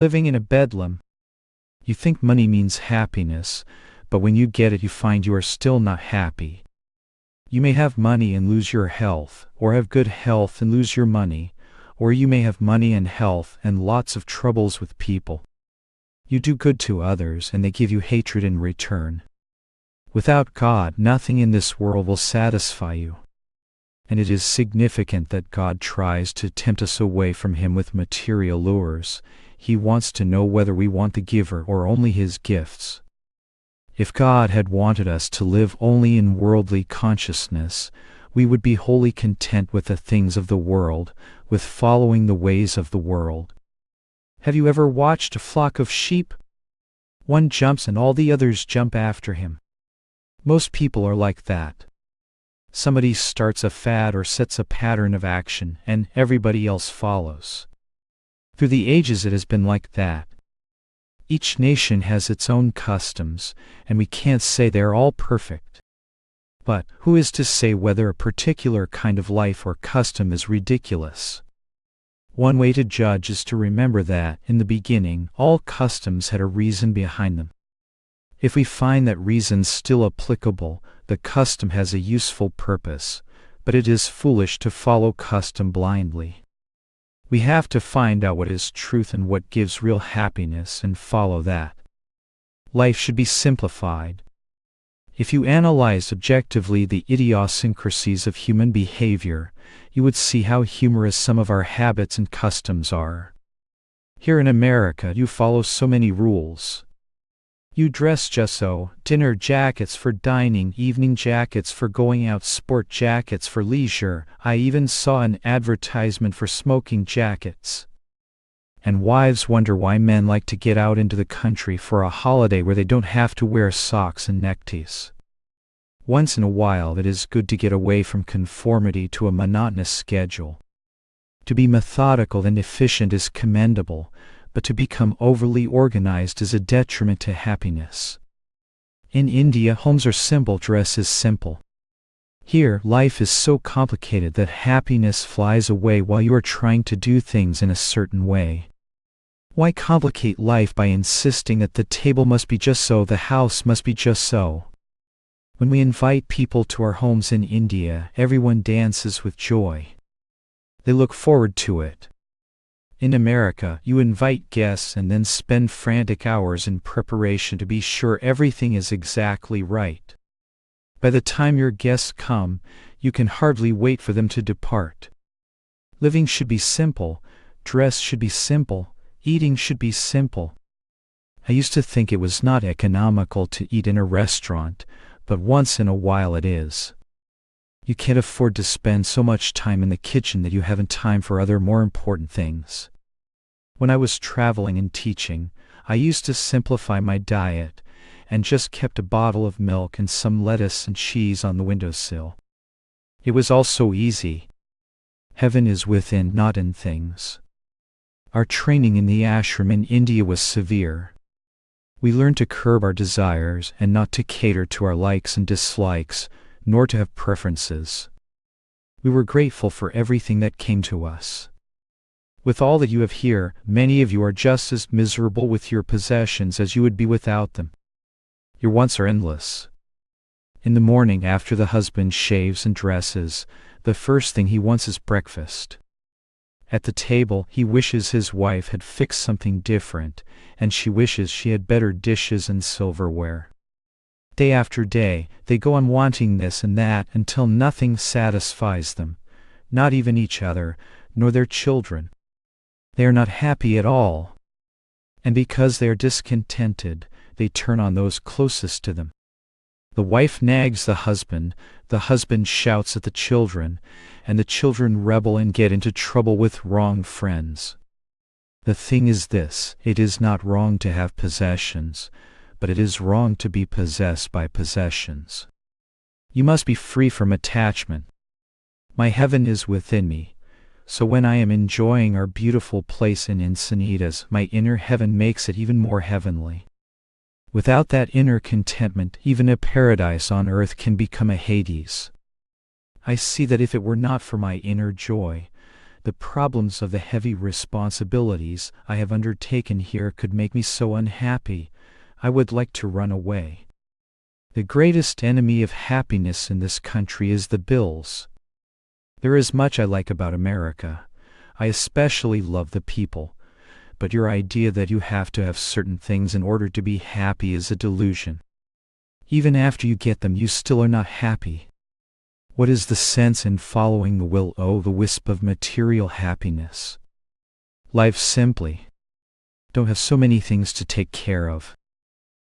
Living in a bedlam. You think money means happiness, but when you get it you find you are still not happy. You may have money and lose your health, or have good health and lose your money, or you may have money and health and lots of troubles with people. You do good to others and they give you hatred in return. Without God, nothing in this world will satisfy you. And it is significant that God tries to tempt us away from Him with material lures. He wants to know whether we want the giver or only His gifts. If God had wanted us to live only in worldly consciousness, we would be wholly content with the things of the world, with following the ways of the world. Have you ever watched a flock of sheep? One jumps and all the others jump after him. Most people are like that. Somebody starts a fad or sets a pattern of action, and everybody else follows. Through the ages it has been like that. Each nation has its own customs, and we can't say they're all perfect. But who is to say whether a particular kind of life or custom is ridiculous? One way to judge is to remember that, in the beginning, all customs had a reason behind them. If we find that reason still applicable, the custom has a useful purpose, but it is foolish to follow custom blindly. We have to find out what is truth and what gives real happiness and follow that. Life should be simplified. If you analyzed objectively the idiosyncrasies of human behavior, you would see how humorous some of our habits and customs are. Here in America, you follow so many rules. You dress just so: dinner jackets for dining, evening jackets for going out, sport jackets for leisure. I even saw an advertisement for smoking jackets. And wives wonder why men like to get out into the country for a holiday where they don't have to wear socks and neckties. Once in a while it is good to get away from conformity to a monotonous schedule. To be methodical and efficient is commendable, but to become overly organized is a detriment to happiness. In India, homes are simple, dress is simple. Here, life is so complicated that happiness flies away while you are trying to do things in a certain way. Why complicate life by insisting that the table must be just so, the house must be just so? When we invite people to our homes in India, everyone dances with joy. They look forward to it. In America, you invite guests and then spend frantic hours in preparation to be sure everything is exactly right. By the time your guests come, you can hardly wait for them to depart. Living should be simple, dress should be simple, eating should be simple. I used to think it was not economical to eat in a restaurant, but once in a while it is. You can't afford to spend so much time in the kitchen that you haven't time for other more important things. When I was traveling and teaching, I used to simplify my diet and just kept a bottle of milk and some lettuce and cheese on the windowsill. It was all so easy. Heaven is within, not in things. Our training in the ashram in India was severe. We learned to curb our desires and not to cater to our likes and dislikes, nor to have preferences. We were grateful for everything that came to us. With all that you have here, many of you are just as miserable with your possessions as you would be without them. Your wants are endless. In the morning, after the husband shaves and dresses, the first thing he wants is breakfast. At the table, he wishes his wife had fixed something different, and she wishes she had better dishes and silverware. Day after day, they go on wanting this and that until nothing satisfies them, not even each other, nor their children. They are not happy at all. And because they are discontented, they turn on those closest to them. The wife nags the husband shouts at the children, and the children rebel and get into trouble with wrong friends. The thing is this: it is not wrong to have possessions, but it is wrong to be possessed by possessions. You must be free from attachment. My heaven is within me, so when I am enjoying our beautiful place in Encinitas, my inner heaven makes it even more heavenly. Without that inner contentment, even a paradise on earth can become a Hades. I see that if it were not for my inner joy, the problems of the heavy responsibilities I have undertaken here could make me so unhappy, I would like to run away. The greatest enemy of happiness in this country is the bills. There is much I like about America. I especially love the people. But your idea that you have to have certain things in order to be happy is a delusion. Even after you get them, you still are not happy. What is the sense in following the will-o'-the-wisp of material happiness? Live simply. Don't have so many things to take care of.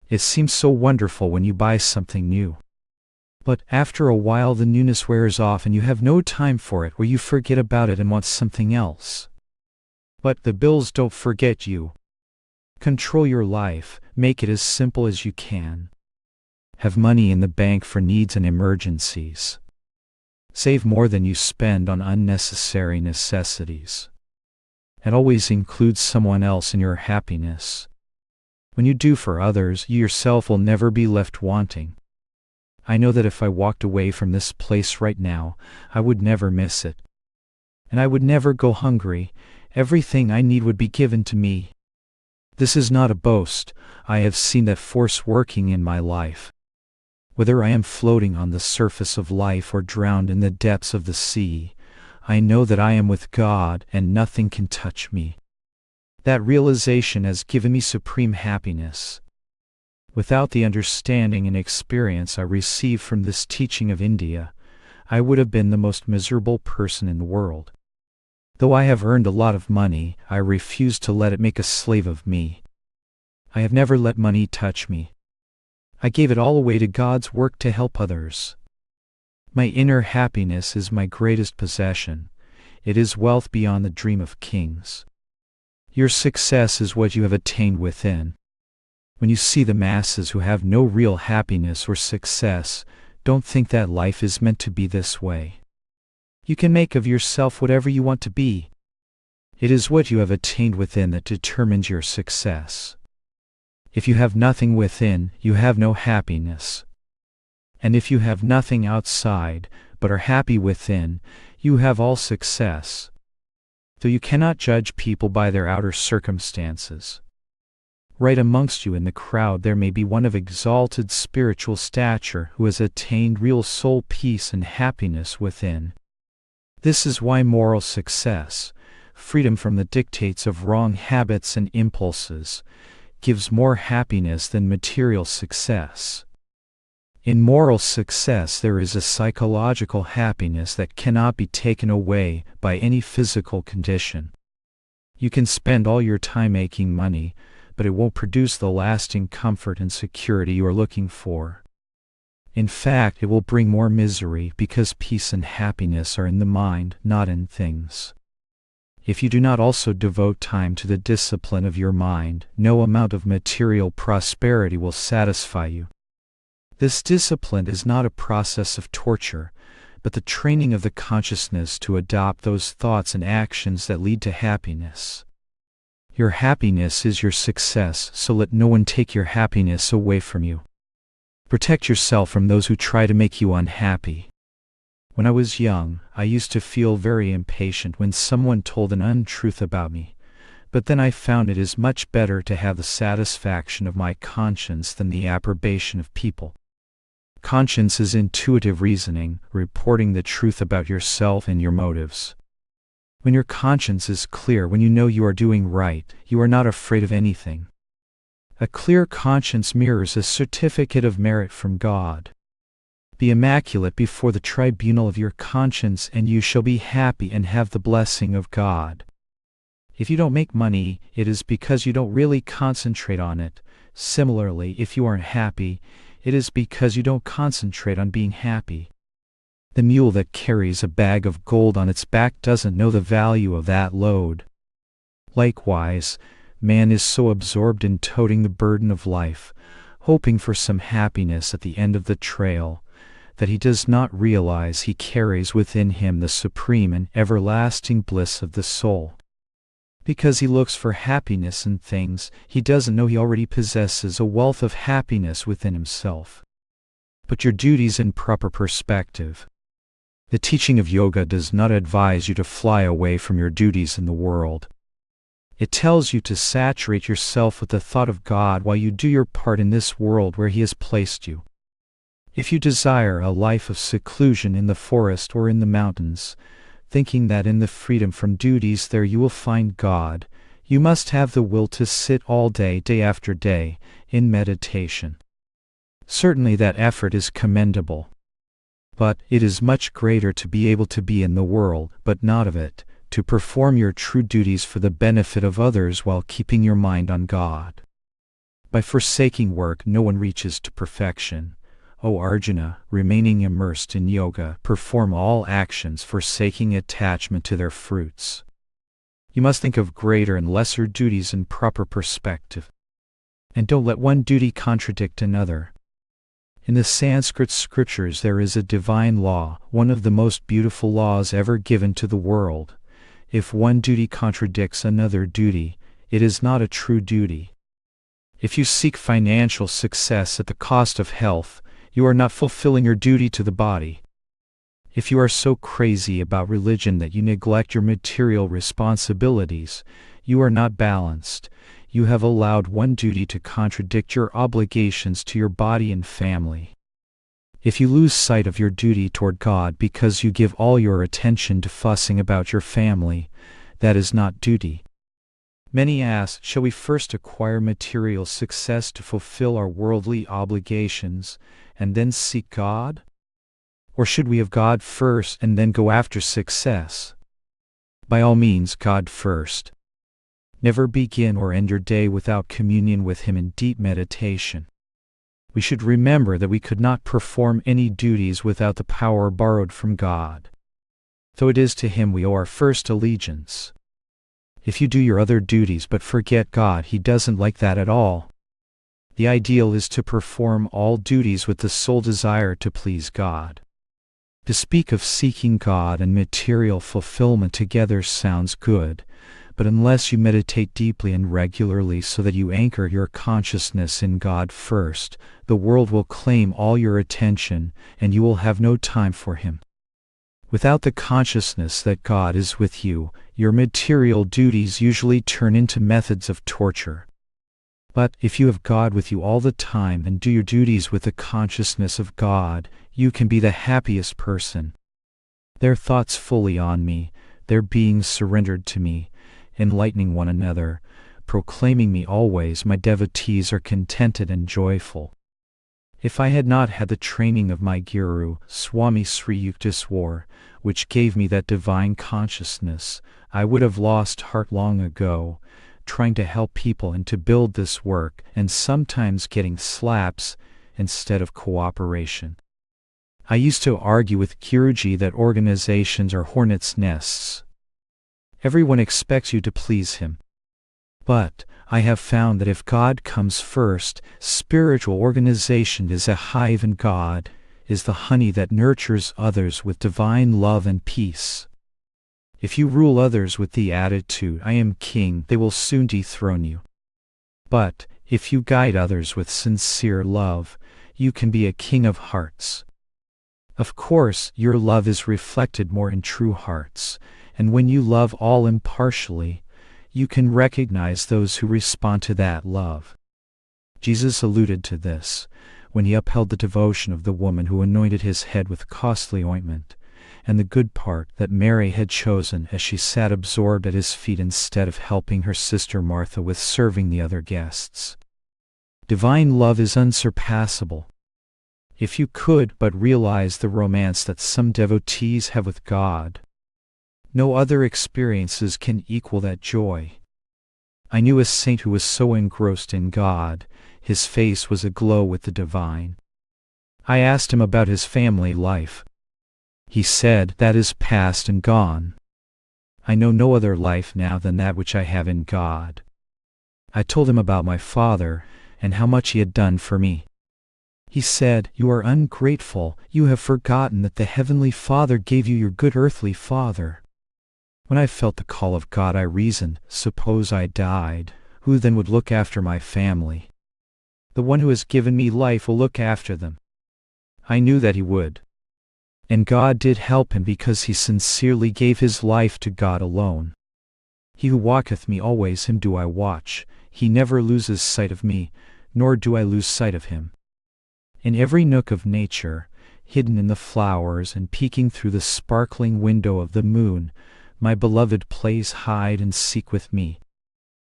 It seems so wonderful when you buy something new. But after a while the newness wears off and you have no time for it, or you forget about it and want something else. But the bills don't forget you. Control your life, make it as simple as you can. Have money in the bank for needs and emergencies. Save more than you spend on unnecessary necessities. And always include someone else in your happiness. When you do for others, you yourself will never be left wanting. I know that if I walked away from this place right now, I would never miss it. And I would never go hungry. Everything I need would be given to me. This is not a boast. I have seen that force working in my life. Whether I am floating on the surface of life or drowned in the depths of the sea, I know that I am with God and nothing can touch me. That realization has given me supreme happiness. Without the understanding and experience I received from this teaching of India, I would have been the most miserable person in the world. Though I have earned a lot of money, I refuse to let it make a slave of me. I have never let money touch me. I gave it all away to God's work to help others. My inner happiness is my greatest possession. It is wealth beyond the dream of kings. Your success is what you have attained within. When you see the masses who have no real happiness or success, don't think that life is meant to be this way. You can make of yourself whatever you want to be. It is what you have attained within that determines your success. If you have nothing within, you have no happiness. And if you have nothing outside, but are happy within, you have all success. Though you cannot judge people by their outer circumstances. Right amongst you in the crowd there may be one of exalted spiritual stature who has attained real soul peace and happiness within. This is why moral success, freedom from the dictates of wrong habits and impulses, gives more happiness than material success. In moral success there is a psychological happiness that cannot be taken away by any physical condition. You can spend all your time making money, but it won't produce the lasting comfort and security you are looking for. In fact, it will bring more misery because peace and happiness are in the mind, not in things. If you do not also devote time to the discipline of your mind, no amount of material prosperity will satisfy you. This discipline is not a process of torture, but the training of the consciousness to adopt those thoughts and actions that lead to happiness. Your happiness is your success, so let no one take your happiness away from you. Protect yourself from those who try to make you unhappy. When I was young, I used to feel very impatient when someone told an untruth about me, but then I found it is much better to have the satisfaction of my conscience than the approbation of people. Conscience is intuitive reasoning, reporting the truth about yourself and your motives. When your conscience is clear, when you know you are doing right, you are not afraid of anything. A clear conscience mirrors a certificate of merit from God. Be immaculate before the tribunal of your conscience, and you shall be happy and have the blessing of God. If you don't make money, it is because you don't really concentrate on it. Similarly, if you aren't happy, it is because you don't concentrate on being happy. The mule that carries a bag of gold on its back doesn't know the value of that load. Likewise, man is so absorbed in toting the burden of life, hoping for some happiness at the end of the trail, that he does not realize he carries within him the supreme and everlasting bliss of the soul. Because he looks for happiness in things, he doesn't know he already possesses a wealth of happiness within himself. Put your duties in proper perspective. The teaching of yoga does not advise you to fly away from your duties in the world. It tells you to saturate yourself with the thought of God while you do your part in this world where He has placed you. If you desire a life of seclusion in the forest or in the mountains, thinking that in the freedom from duties there you will find God, you must have the will to sit all day, day after day, in meditation. Certainly that effort is commendable. But it is much greater to be able to be in the world, but not of it, to perform your true duties for the benefit of others while keeping your mind on God. By forsaking work no one reaches to perfection. O Arjuna, remaining immersed in yoga, perform all actions forsaking attachment to their fruits. You must think of greater and lesser duties in proper perspective. And don't let one duty contradict another. In the Sanskrit scriptures there is a divine law, one of the most beautiful laws ever given to the world. If one duty contradicts another duty, it is not a true duty. If you seek financial success at the cost of health, you are not fulfilling your duty to the body. If you are so crazy about religion that you neglect your material responsibilities, you are not balanced. You have allowed one duty to contradict your obligations to your body and family. If you lose sight of your duty toward God because you give all your attention to fussing about your family, that is not duty. Many ask, shall we first acquire material success to fulfill our worldly obligations, and then seek God? Or should we have God first and then go after success? By all means, God first. Never begin or end your day without communion with Him in deep meditation. We should remember that we could not perform any duties without the power borrowed from God. Though it is to Him we owe our first allegiance. If you do your other duties but forget God, He doesn't like that at all. The ideal is to perform all duties with the sole desire to please God. To speak of seeking God and material fulfillment together sounds good, but unless you meditate deeply and regularly so that you anchor your consciousness in God first, the world will claim all your attention and you will have no time for Him. Without the consciousness that God is with you, your material duties usually turn into methods of torture. But if you have God with you all the time and do your duties with the consciousness of God, you can be the happiest person. Their thoughts fully on me, their beings surrendered to me, enlightening one another, proclaiming me always, my devotees are contented and joyful. If I had not had the training of my Guru, Swami Sri Yukteswar, which gave me that divine consciousness, I would have lost heart long ago, trying to help people and to build this work, and sometimes getting slaps instead of cooperation. I used to argue with Guruji that organizations are hornets' nests. Everyone expects you to please him. But I have found that if God comes first, spiritual organization is a hive and God is the honey that nurtures others with divine love and peace. If you rule others with the attitude, I am king, they will soon dethrone you. But if you guide others with sincere love, you can be a king of hearts. Of course, your love is reflected more in true hearts, and when you love all impartially, you can recognize those who respond to that love. Jesus alluded to this when He upheld the devotion of the woman who anointed His head with costly ointment, and the good part that Mary had chosen as she sat absorbed at His feet instead of helping her sister Martha with serving the other guests. Divine love is unsurpassable. If you could but realize the romance that some devotees have with God, no other experiences can equal that joy. I knew a saint who was so engrossed in God, his face was aglow with the divine. I asked him about his family life. He said, "That is past and gone. I know no other life now than that which I have in God." I told him about my father, and how much he had done for me. He said, "You are ungrateful, you have forgotten that the Heavenly Father gave you your good earthly father." When I felt the call of God, I reasoned, suppose I died, who then would look after my family? The one who has given me life will look after them. I knew that He would. And God did help him because he sincerely gave his life to God alone. He who walketh me always, him do I watch. He never loses sight of me, nor do I lose sight of him. In every nook of nature, hidden in the flowers and peeking through the sparkling window of the moon, my beloved plays hide and seek with me.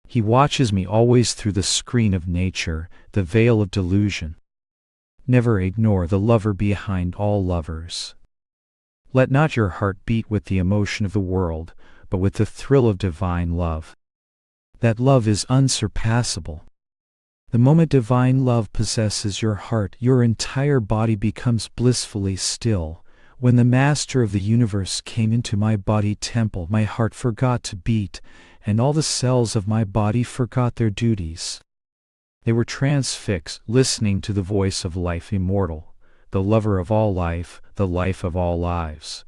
He watches me always through the screen of nature, the veil of delusion. Never ignore the lover behind all lovers. Let not your heart beat with the emotion of the world, but with the thrill of divine love. That love is unsurpassable. The moment divine love possesses your heart, your entire body becomes blissfully still. When the Master of the universe came into my body temple, my heart forgot to beat, and all the cells of my body forgot their duties. They were transfixed, listening to the voice of life immortal, the lover of all life, the life of all lives.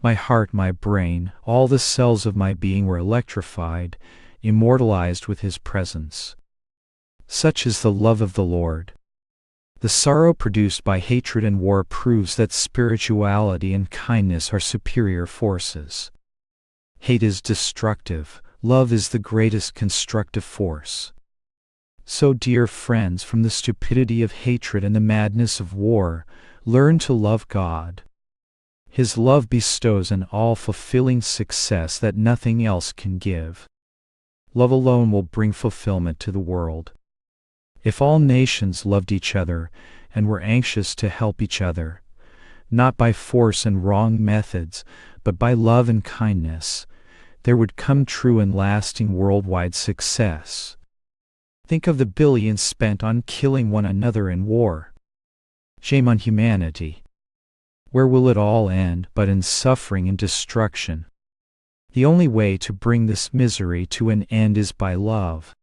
My heart, my brain, all the cells of my being were electrified, immortalized with his presence. Such is the love of the Lord. The sorrow produced by hatred and war proves that spirituality and kindness are superior forces. Hate is destructive, love is the greatest constructive force. So, dear friends, from the stupidity of hatred and the madness of war, learn to love God. His love bestows an all-fulfilling success that nothing else can give. Love alone will bring fulfillment to the world. If all nations loved each other and were anxious to help each other, not by force and wrong methods, but by love and kindness, there would come true and lasting worldwide success. Think of the billions spent on killing one another in war. Shame on humanity. Where will it all end but in suffering and destruction? The only way to bring this misery to an end is by love.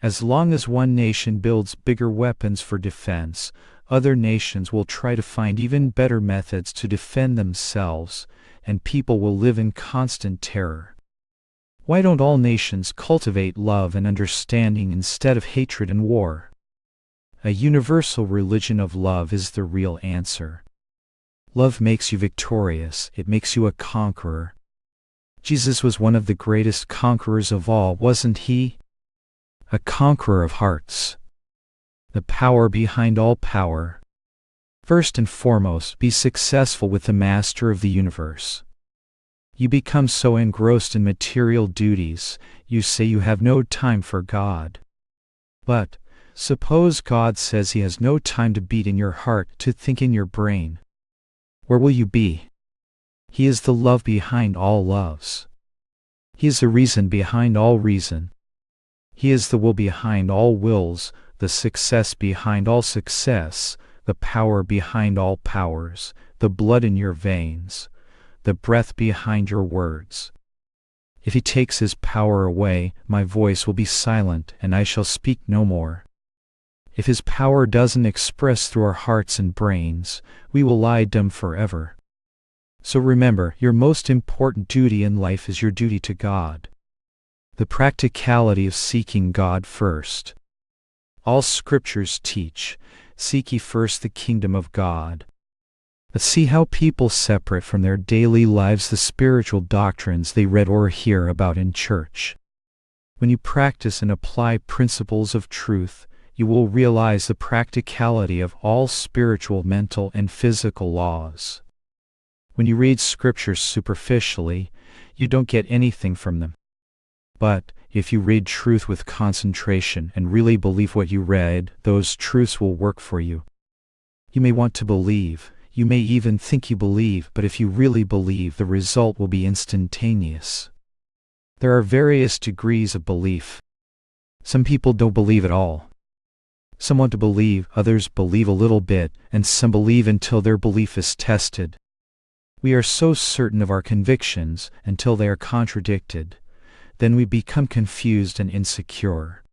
As long as one nation builds bigger weapons for defense, other nations will try to find even better methods to defend themselves, and people will live in constant terror. Why don't all nations cultivate love and understanding instead of hatred and war? A universal religion of love is the real answer. Love makes you victorious, it makes you a conqueror. Jesus was one of the greatest conquerors of all, wasn't he? A conqueror of hearts. The power behind all power. First and foremost, be successful with the Master of the universe. You become so engrossed in material duties, you say you have no time for God. But, suppose God says he has no time to beat in your heart, to think in your brain. Where will you be? He is the love behind all loves. He is the reason behind all reason. He is the will behind all wills, the success behind all success, the power behind all powers, the blood in your veins, the breath behind your words. If he takes his power away, my voice will be silent and I shall speak no more. If his power doesn't express through our hearts and brains, we will lie dumb forever. So remember, your most important duty in life is your duty to God. The practicality of seeking God first. All scriptures teach, seek ye first the kingdom of God. But see how people separate from their daily lives the spiritual doctrines they read or hear about in church. When you practice and apply principles of truth, you will realize the practicality of all spiritual, mental, and physical laws. When you read scriptures superficially, you don't get anything from them. But, if you read truth with concentration and really believe what you read, those truths will work for you. You may want to believe, you may even think you believe, but if you really believe, the result will be instantaneous. There are various degrees of belief. Some people don't believe at all. Some want to believe, others believe a little bit, and some believe until their belief is tested. We are so certain of our convictions until they are contradicted. Then we become confused and insecure.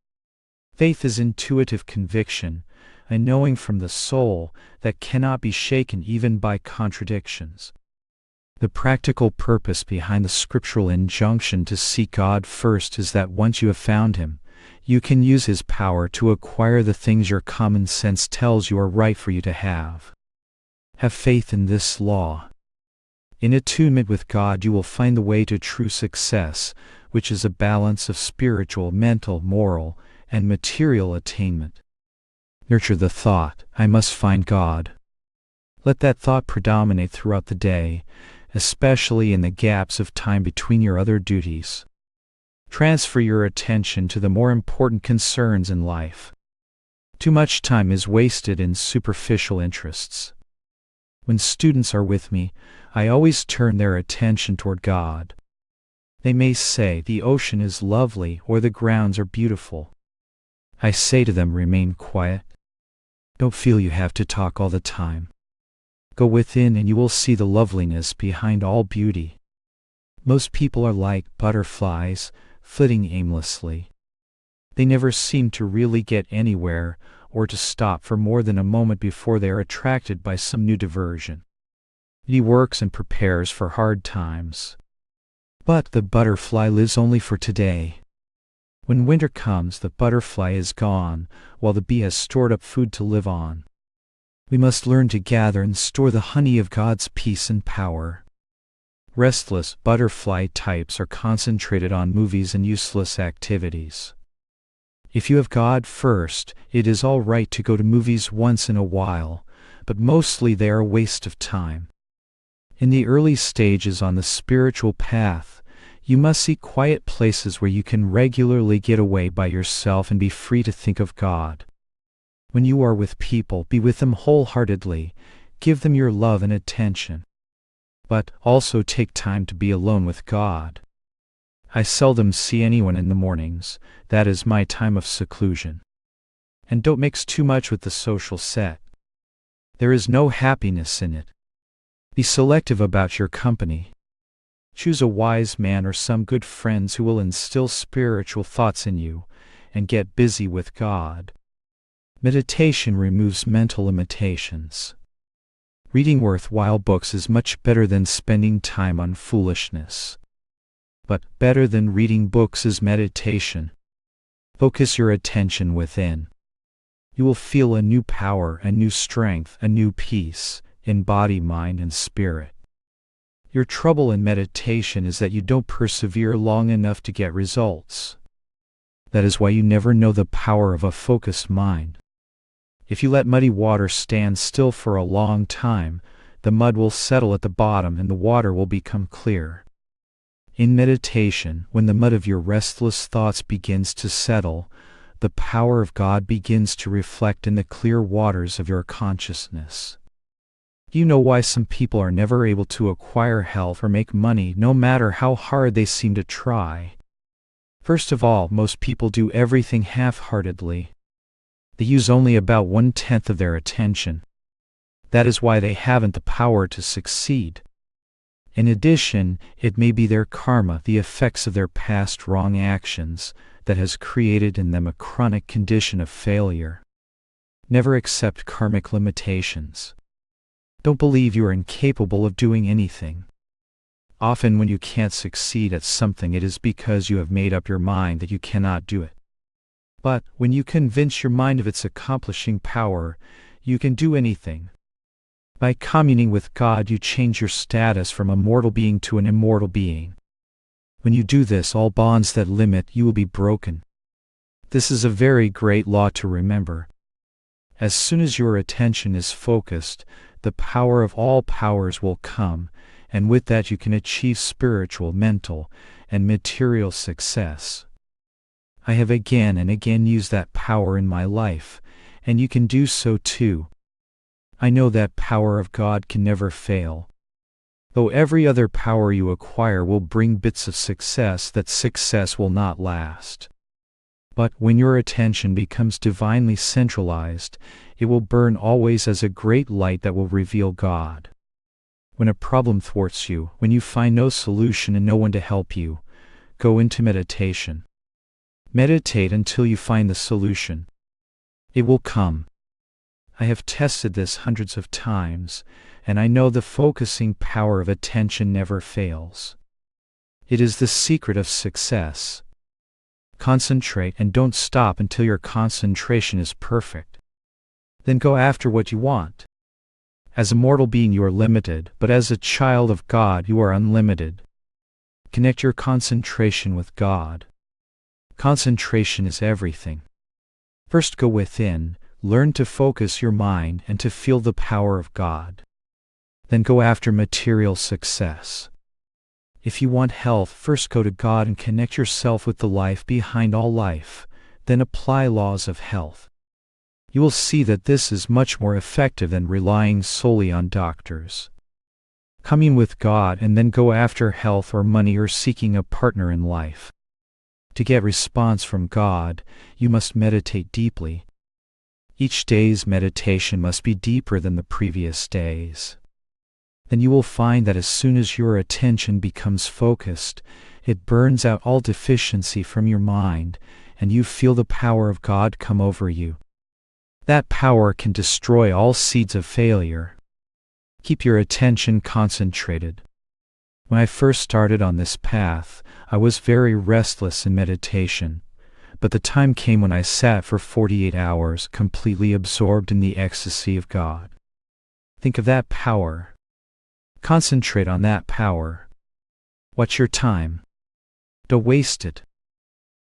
Faith is intuitive conviction, a knowing from the soul that cannot be shaken even by contradictions. The practical purpose behind the scriptural injunction to seek God first is that once you have found him, you can use his power to acquire the things your common sense tells you are right for you to have. Have faith in this law. In attunement with God you will find the way to true success, which is a balance of spiritual, mental, moral, and material attainment. Nurture the thought, I must find God. Let that thought predominate throughout the day, especially in the gaps of time between your other duties. Transfer your attention to the more important concerns in life. Too much time is wasted in superficial interests. When students are with me, I always turn their attention toward God. They may say the ocean is lovely or the grounds are beautiful. I say to them, remain quiet. Don't feel you have to talk all the time. Go within and you will see the loveliness behind all beauty. Most people are like butterflies, flitting aimlessly. They never seem to really get anywhere or to stop for more than a moment before they are attracted by some new diversion. He works and prepares for hard times. But the butterfly lives only for today. When winter comes, the butterfly is gone, while the bee has stored up food to live on. We must learn to gather and store the honey of God's peace and power. Restless butterfly types are concentrated on movies and useless activities. If you have God first, it is all right to go to movies once in a while, but mostly they are a waste of time. In the early stages on the spiritual path, you must seek quiet places where you can regularly get away by yourself and be free to think of God. When you are with people, be with them wholeheartedly, give them your love and attention. But also take time to be alone with God. I seldom see anyone in the mornings. That is my time of seclusion. And don't mix too much with the social set. There is no happiness in it. Be selective about your company. Choose a wise man or some good friends who will instill spiritual thoughts in you, and get busy with God. Meditation removes mental limitations. Reading worthwhile books is much better than spending time on foolishness. But better than reading books is meditation. Focus your attention within. You will feel a new power, a new strength, a new peace, in body, mind, and spirit. Your trouble in meditation is that you don't persevere long enough to get results. That is why you never know the power of a focused mind. If you let muddy water stand still for a long time, the mud will settle at the bottom and the water will become clear. In meditation, when the mud of your restless thoughts begins to settle, the power of God begins to reflect in the clear waters of your consciousness. You know why some people are never able to acquire health or make money no matter how hard they seem to try. First of all, most people do everything half-heartedly. They use only about 1/10 of their attention. That is why they haven't the power to succeed. In addition, it may be their karma, the effects of their past wrong actions, that has created in them a chronic condition of failure. Never accept karmic limitations. Don't believe you are incapable of doing anything. Often when you can't succeed at something, it is because you have made up your mind that you cannot do it. But when you convince your mind of its accomplishing power, you can do anything. By communing with God, you change your status from a mortal being to an immortal being. When you do this, all bonds that limit you will be broken. This is a very great law to remember. As soon as your attention is focused, the power of all powers will come, and with that you can achieve spiritual, mental, and material success. I have again and again used that power in my life, and you can do so too. I know that power of God can never fail. Though every other power you acquire will bring bits of success, that success will not last. But when your attention becomes divinely centralized, it will burn always as a great light that will reveal God. When a problem thwarts you, when you find no solution and no one to help you, go into meditation. Meditate until you find the solution. It will come. I have tested this hundreds of times, and I know the focusing power of attention never fails. It is the secret of success. Concentrate and don't stop until your concentration is perfect. Then go after what you want. As a mortal being you are limited, but as a child of God you are unlimited. Connect your concentration with God. Concentration is everything. First go within, learn to focus your mind and to feel the power of God. Then go after material success. If you want health, first go to God and connect yourself with the life behind all life, then apply laws of health. You will see that this is much more effective than relying solely on doctors. Commune with God and then go after health or money or seeking a partner in life. To get response from God, you must meditate deeply. Each day's meditation must be deeper than the previous days. Then you will find that as soon as your attention becomes focused, it burns out all deficiency from your mind, and you feel the power of God come over you. That power can destroy all seeds of failure. Keep your attention concentrated. When I first started on this path, I was very restless in meditation, but the time came when I sat for 48 hours completely absorbed in the ecstasy of God. Think of that power. Concentrate on that power. Watch your time. Don't waste it.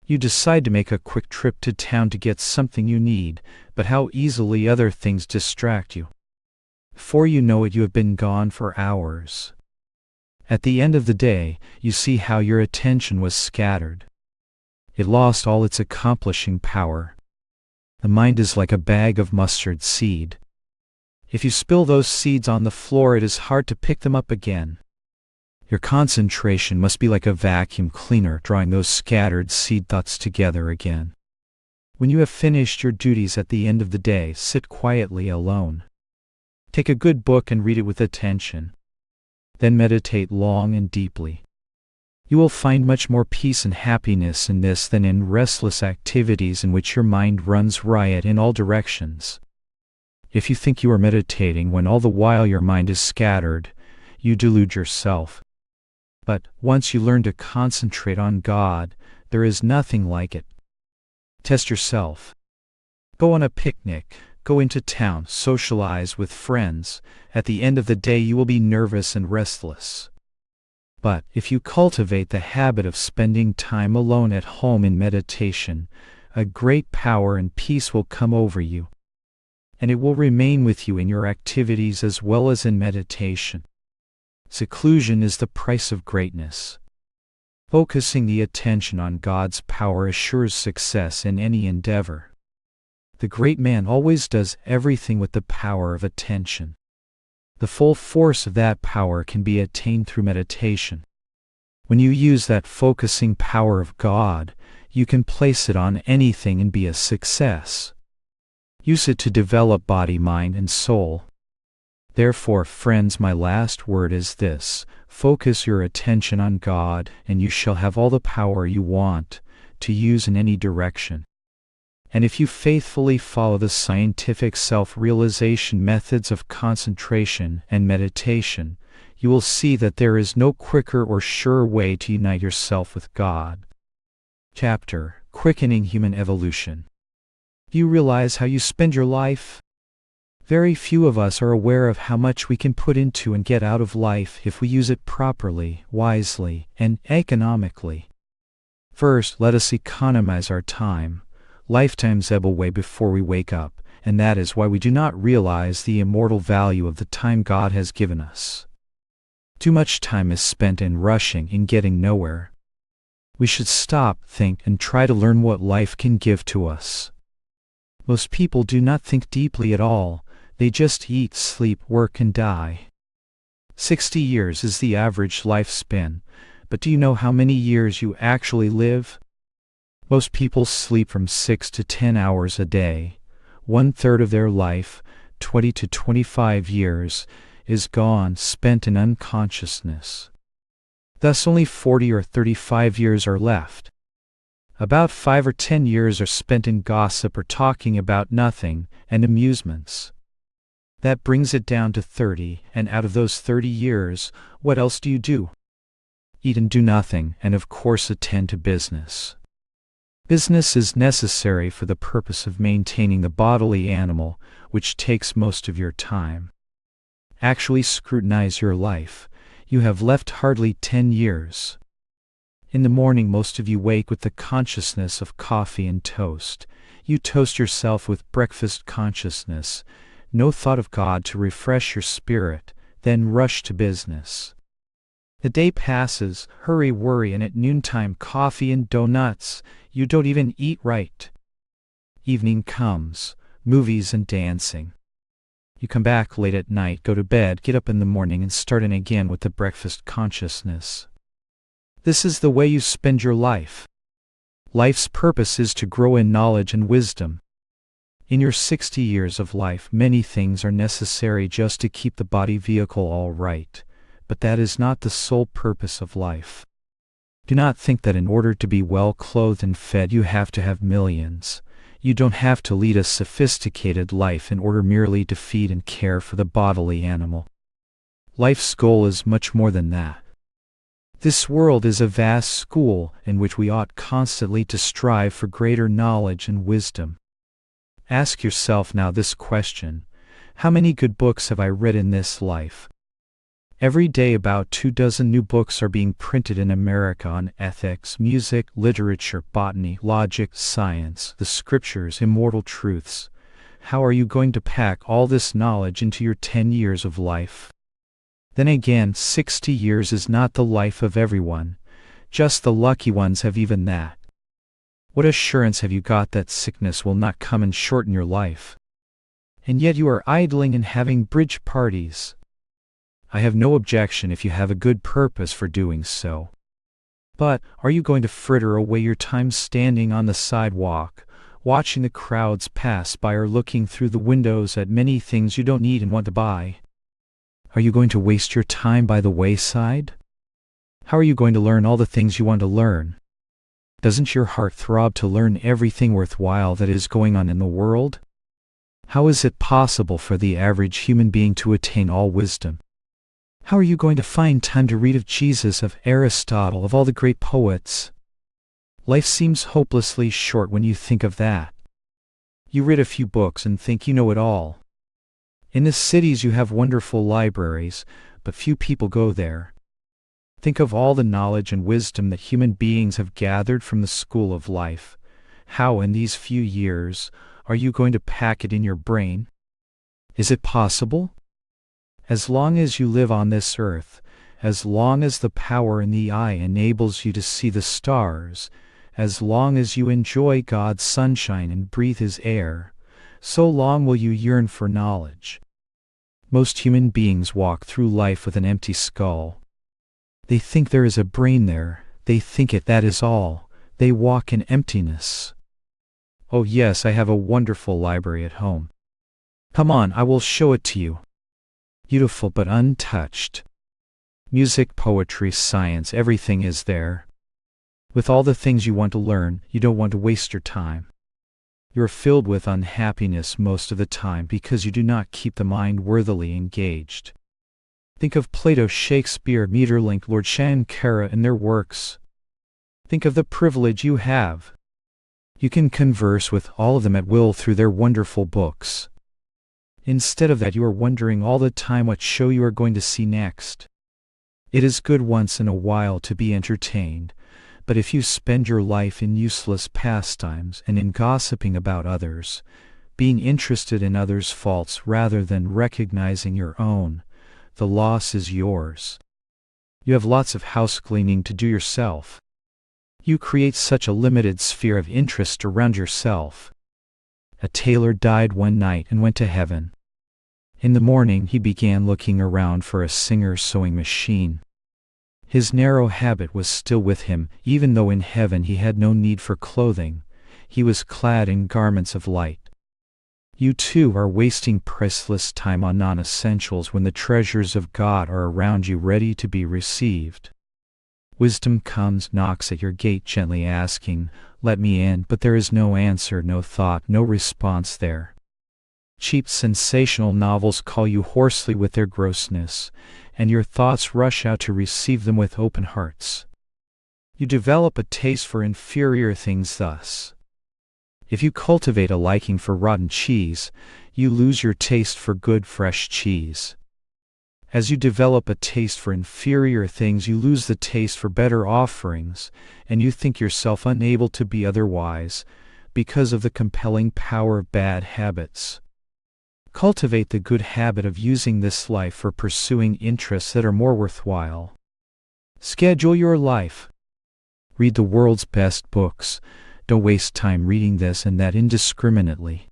You decide to make a quick trip to town to get something you need, but how easily other things distract you. Before you know it, you have been gone for hours. At the end of the day, you see how your attention was scattered. It lost all its accomplishing power. The mind is like a bag of mustard seed. If you spill those seeds on the floor, it is hard to pick them up again. Your concentration must be like a vacuum cleaner drawing those scattered seed thoughts together again. When you have finished your duties at the end of the day, sit quietly alone. Take a good book and read it with attention. Then meditate long and deeply. You will find much more peace and happiness in this than in restless activities in which your mind runs riot in all directions. If you think you are meditating when all the while your mind is scattered, you delude yourself. But once you learn to concentrate on God, there is nothing like it. Test yourself. Go on a picnic, go into town, socialize with friends. At the end of the day you will be nervous and restless. But if you cultivate the habit of spending time alone at home in meditation, a great power and peace will come over you. And it will remain with you in your activities as well as in meditation. Seclusion is the price of greatness. Focusing the attention on God's power assures success in any endeavor. The great man always does everything with the power of attention. The full force of that power can be attained through meditation. When you use that focusing power of God, you can place it on anything and be a success. Use it to develop body, mind, and soul. Therefore, friends, my last word is this: focus your attention on God, and you shall have all the power you want to use in any direction. And if you faithfully follow the scientific self-realization methods of concentration and meditation, you will see that there is no quicker or surer way to unite yourself with God. Chapter: Quickening Human Evolution. Do you realize how you spend your life? Very few of us are aware of how much we can put into and get out of life if we use it properly, wisely, and economically. First, let us economize our time. Lifetimes ebb away before we wake up, and that is why we do not realize the immortal value of the time God has given us. Too much time is spent in rushing and getting nowhere. We should stop, think, and try to learn what life can give to us. Most people do not think deeply at all. They just eat, sleep, work, and die. 60 years is the average lifespan, but do you know how many years you actually live? Most people sleep from 6 to 10 hours a day. 1/3 of their life, 20 to 25 years, is gone, spent in unconsciousness. Thus only 40 or 35 years are left. About 5 or 10 years are spent in gossip or talking about nothing, and amusements. That brings it down to 30, and out of those 30 years, what else do you do? Eat and do nothing, and of course attend to business. Business is necessary for the purpose of maintaining the bodily animal, which takes most of your time. Actually scrutinize your life. You have left hardly 10 years. In the morning most of you wake with the consciousness of coffee and toast. You toast yourself with breakfast consciousness. No thought of God to refresh your spirit, then rush to business. The day passes, hurry, worry, and at noontime coffee and donuts. You don't even eat right. Evening comes, movies and dancing. You come back late at night, go to bed, get up in the morning and start in again with the breakfast consciousness. This is the way you spend your life. Life's purpose is to grow in knowledge and wisdom. In your 60 years of life, many things are necessary just to keep the body vehicle all right, but that is not the sole purpose of life. Do not think that in order to be well clothed and fed you have to have millions. You don't have to lead a sophisticated life in order merely to feed and care for the bodily animal. Life's goal is much more than that. This world is a vast school in which we ought constantly to strive for greater knowledge and wisdom. Ask yourself now this question: how many good books have I read in this life? Every day about 24 new books are being printed in America on ethics, music, literature, botany, logic, science, the scriptures, immortal truths. How are you going to pack all this knowledge into your 10 years of life? Then again, 60 years is not the life of everyone. Just the lucky ones have even that. What assurance have you got that sickness will not come and shorten your life? And yet you are idling and having bridge parties. I have no objection if you have a good purpose for doing so. But are you going to fritter away your time standing on the sidewalk, watching the crowds pass by, or looking through the windows at many things you don't need and want to buy? Are you going to waste your time by the wayside? How are you going to learn all the things you want to learn? Doesn't your heart throb to learn everything worthwhile that is going on in the world? How is it possible for the average human being to attain all wisdom? How are you going to find time to read of Jesus, of Aristotle, of all the great poets? Life seems hopelessly short when you think of that. You read a few books and think you know it all. In the cities you have wonderful libraries, but few people go there. Think of all the knowledge and wisdom that human beings have gathered from the school of life. How in these few years are you going to pack it in your brain? Is it possible? As long as you live on this earth, as long as the power in the eye enables you to see the stars, as long as you enjoy God's sunshine and breathe His air, so long will you yearn for knowledge. Most human beings walk through life with an empty skull. They think there is a brain there, they think it, that is all. They walk in emptiness. Oh yes, I have a wonderful library at home. Come on, I will show it to you. Beautiful but untouched. Music, poetry, science, everything is there. With all the things you want to learn, you don't want to waste your time. You are filled with unhappiness most of the time because you do not keep the mind worthily engaged. Think of Plato, Shakespeare, Maeterlinck, Lord Shankara and their works. Think of the privilege you have. You can converse with all of them at will through their wonderful books. Instead of that, you are wondering all the time what show you are going to see next. It is good once in a while to be entertained, but if you spend your life in useless pastimes and in gossiping about others, being interested in others' faults rather than recognizing your own, the loss is yours. You have lots of house cleaning to do yourself. You create such a limited sphere of interest around yourself. A tailor died one night and went to heaven. In the morning he began looking around for a Singer sewing machine. His narrow habit was still with him, even though in heaven he had no need for clothing. He was clad in garments of light. You too are wasting priceless time on non-essentials when the treasures of God are around you ready to be received. Wisdom comes, knocks at your gate gently asking, "Let me in," but there is no answer, no thought, no response there. Cheap sensational novels call you hoarsely with their grossness, and your thoughts rush out to receive them with open hearts. You develop a taste for inferior things thus. If you cultivate a liking for rotten cheese, you lose your taste for good fresh cheese. As you develop a taste for inferior things, you lose the taste for better offerings, and you think yourself unable to be otherwise, because of the compelling power of bad habits. Cultivate the good habit of using this life for pursuing interests that are more worthwhile. Schedule your life. Read the world's best books. Don't waste time reading this and that indiscriminately.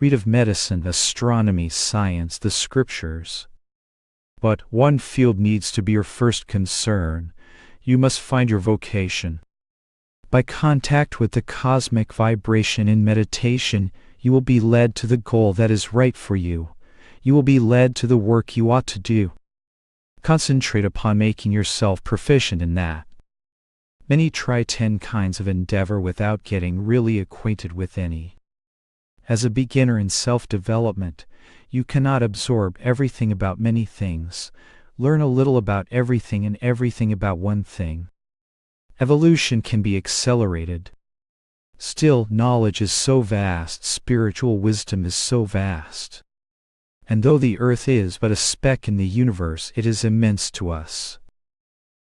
Read of medicine, astronomy, science, the scriptures. But one field needs to be your first concern. You must find your vocation. By contact with the cosmic vibration in meditation, you will be led to the goal that is right for you. You will be led to the work you ought to do. Concentrate upon making yourself proficient in that. Many try 10 kinds of endeavor without getting really acquainted with any. As a beginner in self-development, you cannot absorb everything about many things. Learn a little about everything and everything about one thing. Evolution can be accelerated. Still, knowledge is so vast, spiritual wisdom is so vast. And though the earth is but a speck in the universe, it is immense to us.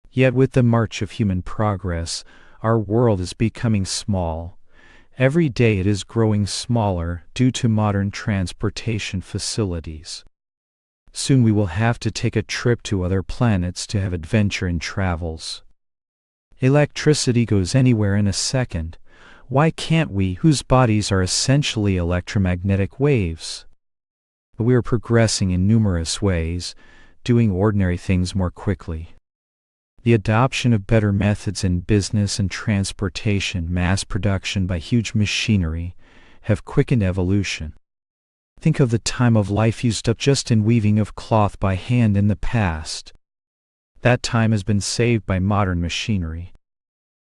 Yet with the march of human progress, our world is becoming small. Every day it is growing smaller due to modern transportation facilities. Soon we will have to take a trip to other planets to have adventure in travels. Electricity goes anywhere in a second. Why can't we, whose bodies are essentially electromagnetic waves? But we are progressing in numerous ways, doing ordinary things more quickly. The adoption of better methods in business and transportation, mass production by huge machinery, have quickened evolution. Think of the time of life used up just in weaving of cloth by hand in the past. That time has been saved by modern machinery.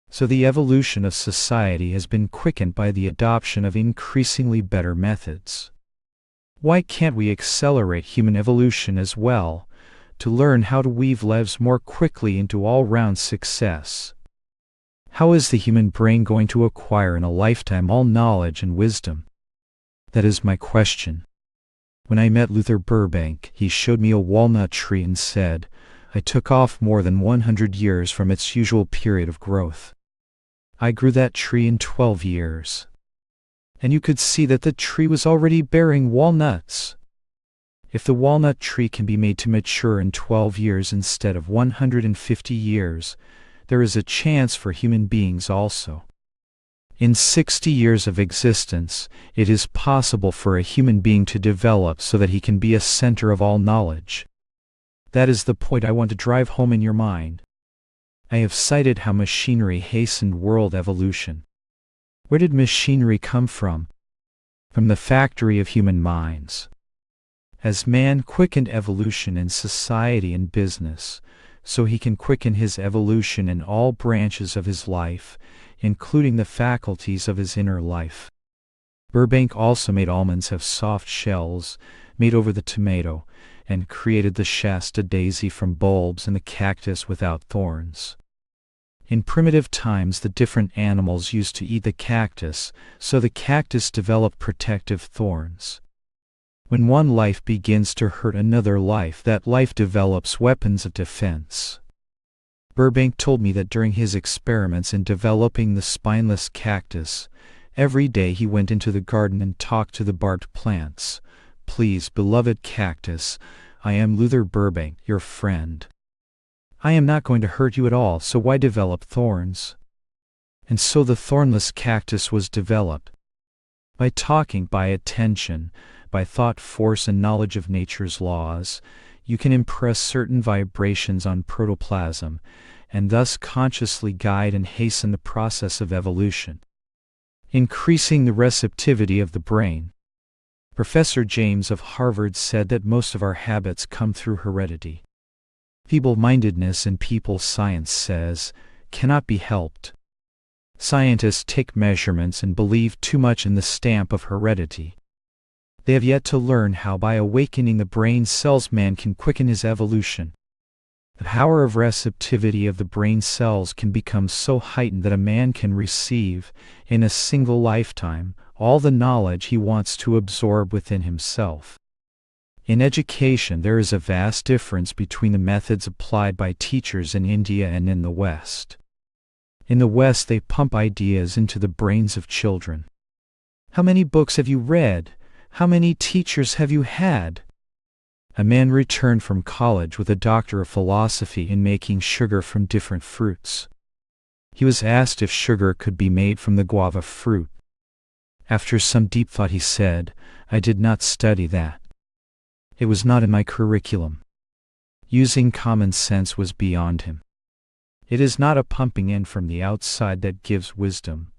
So the evolution of society has been quickened by the adoption of increasingly better methods. Why can't we accelerate human evolution as well, to learn how to weave lives more quickly into all-round success? How is the human brain going to acquire in a lifetime all knowledge and wisdom? That is my question. When I met Luther Burbank, he showed me a walnut tree and said, I took off more than 100 years from its usual period of growth. I grew that tree in 12 years. And you could see that the tree was already bearing walnuts. If the walnut tree can be made to mature in 12 years instead of 150 years, there is a chance for human beings also. In 60 years of existence, it is possible for a human being to develop so that he can be a center of all knowledge. That is the point I want to drive home in your mind. I have cited how machinery hastened world evolution. Where did machinery come from? From the factory of human minds. As man quickened evolution in society and business, so he can quicken his evolution in all branches of his life, including the faculties of his inner life. Burbank also made almonds have soft shells, made over the tomato, and created the Shasta daisy from bulbs and the cactus without thorns. In primitive times, the different animals used to eat the cactus, so the cactus developed protective thorns. When one life begins to hurt another life, that life develops weapons of defense. Burbank told me that during his experiments in developing the spineless cactus, every day he went into the garden and talked to the barked plants. Please, beloved cactus, I am Luther Burbank, your friend. I am not going to hurt you at all, so why develop thorns? And so the thornless cactus was developed. By talking, by attention, by thought force and knowledge of nature's laws, you can impress certain vibrations on protoplasm, and thus consciously guide and hasten the process of evolution, increasing the receptivity of the brain. Professor James of Harvard said that most of our habits come through heredity. Feeble-mindedness in people, science says, cannot be helped. Scientists take measurements and believe too much in the stamp of heredity. They have yet to learn how by awakening the brain cells man can quicken his evolution. The power of receptivity of the brain cells can become so heightened that a man can receive, in a single lifetime, all the knowledge he wants to absorb within himself. In education, there is a vast difference between the methods applied by teachers in India and in the West. In the West, they pump ideas into the brains of children. How many books have you read? How many teachers have you had? A man returned from college with a doctor of philosophy in making sugar from different fruits. He was asked if sugar could be made from the guava fruit. After some deep thought, he said, "I did not study that. It was not in my curriculum." Using common sense was beyond him. It is not a pumping in from the outside that gives wisdom.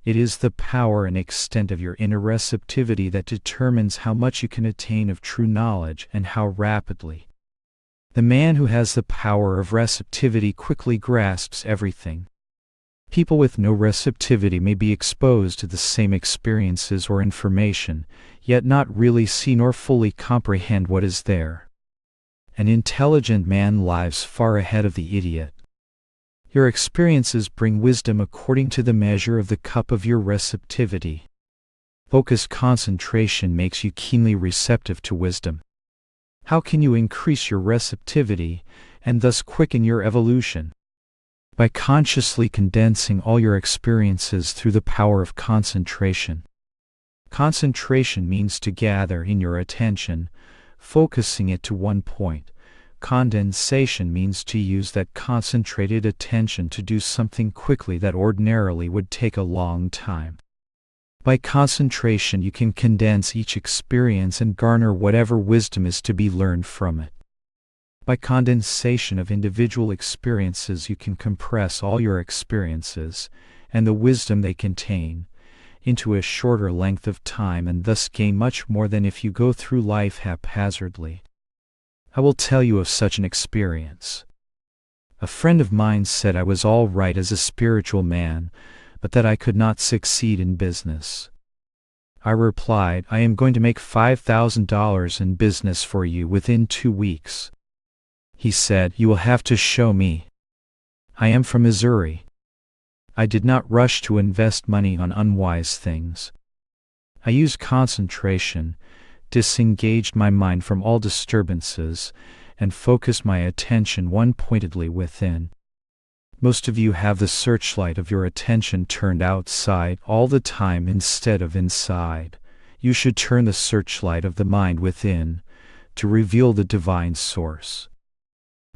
It is the power and extent of your inner receptivity that determines how much you can attain of true knowledge and how rapidly. The man who has the power of receptivity quickly grasps everything. People with no receptivity may be exposed to the same experiences or information, yet not really see nor fully comprehend what is there. An intelligent man lives far ahead of the idiot. Your experiences bring wisdom according to the measure of the cup of your receptivity. Focused concentration makes you keenly receptive to wisdom. How can you increase your receptivity and thus quicken your evolution? By consciously condensing all your experiences through the power of concentration. Concentration means to gather in your attention, focusing it to one point. Condensation means to use that concentrated attention to do something quickly that ordinarily would take a long time. By concentration, you can condense each experience and garner whatever wisdom is to be learned from it. By condensation of individual experiences, you can compress all your experiences, and the wisdom they contain, into a shorter length of time, and thus gain much more than if you go through life haphazardly. I will tell you of such an experience. A friend of mine said I was all right as a spiritual man, but that I could not succeed in business. I replied, "I am going to make $5,000 in business for you within 2 weeks. He said, "You will have to show me. I am from Missouri." I did not rush to invest money on unwise things. I used concentration, disengaged my mind from all disturbances, and focused my attention one-pointedly within. Most of you have the searchlight of your attention turned outside all the time instead of inside. You should turn the searchlight of the mind within to reveal the divine source.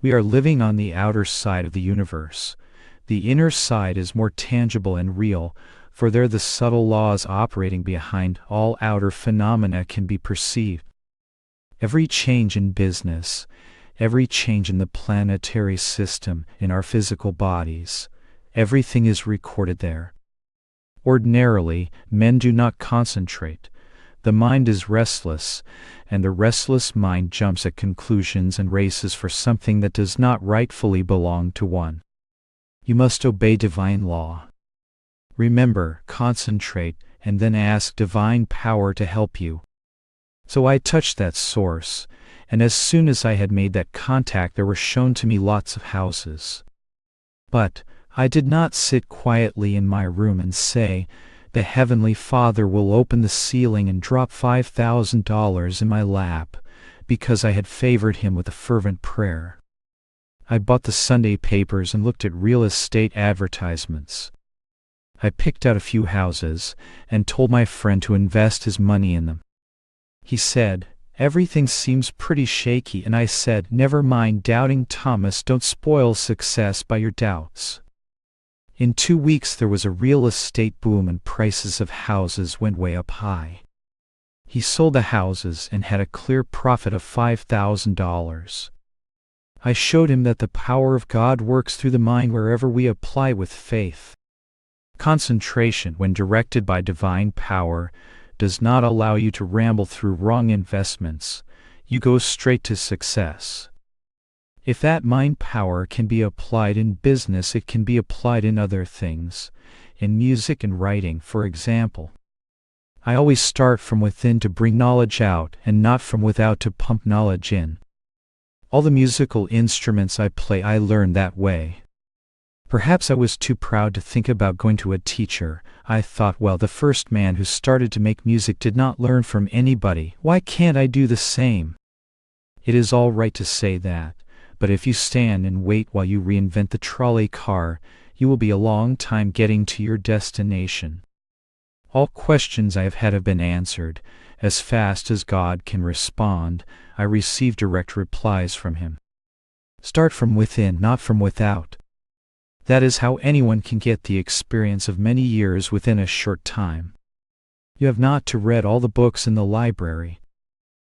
We are living on the outer side of the universe. The inner side is more tangible and real, for there the subtle laws operating behind all outer phenomena can be perceived. Every change in business, every change in the planetary system, in our physical bodies, everything is recorded there. Ordinarily, men do not concentrate. The mind is restless, and the restless mind jumps at conclusions and races for something that does not rightfully belong to one. You must obey divine law. Remember, concentrate, and then ask divine power to help you. So I touched that source, and as soon as I had made that contact, there were shown to me lots of houses. But I did not sit quietly in my room and say, "The Heavenly Father will open the ceiling and drop $5,000 in my lap," because I had favored him with a fervent prayer. I bought the Sunday papers and looked at real estate advertisements. I picked out a few houses and told my friend to invest his money in them. He said, "Everything seems pretty shaky," and I said, "Never mind, Doubting Thomas, don't spoil success by your doubts." In 2 weeks there was a real estate boom and prices of houses went way up high. He sold the houses and had a clear profit of $5,000. I showed him that the power of God works through the mind wherever we apply with faith. Concentration, when directed by divine power, does not allow you to ramble through wrong investments. You go straight to success. If that mind power can be applied in business, it can be applied in other things, in music and writing, for example. I always start from within to bring knowledge out, and not from without to pump knowledge in. All the musical instruments I play I learned that way. Perhaps I was too proud to think about going to a teacher. I thought, well, the first man who started to make music did not learn from anybody. Why can't I do the same? It is all right to say that, but if you stand and wait while you reinvent the trolley car, you will be a long time getting to your destination. All questions I have had have been answered. As fast as God can respond, I receive direct replies from Him. Start from within, not from without. That is how anyone can get the experience of many years within a short time. You have not to read all the books in the library.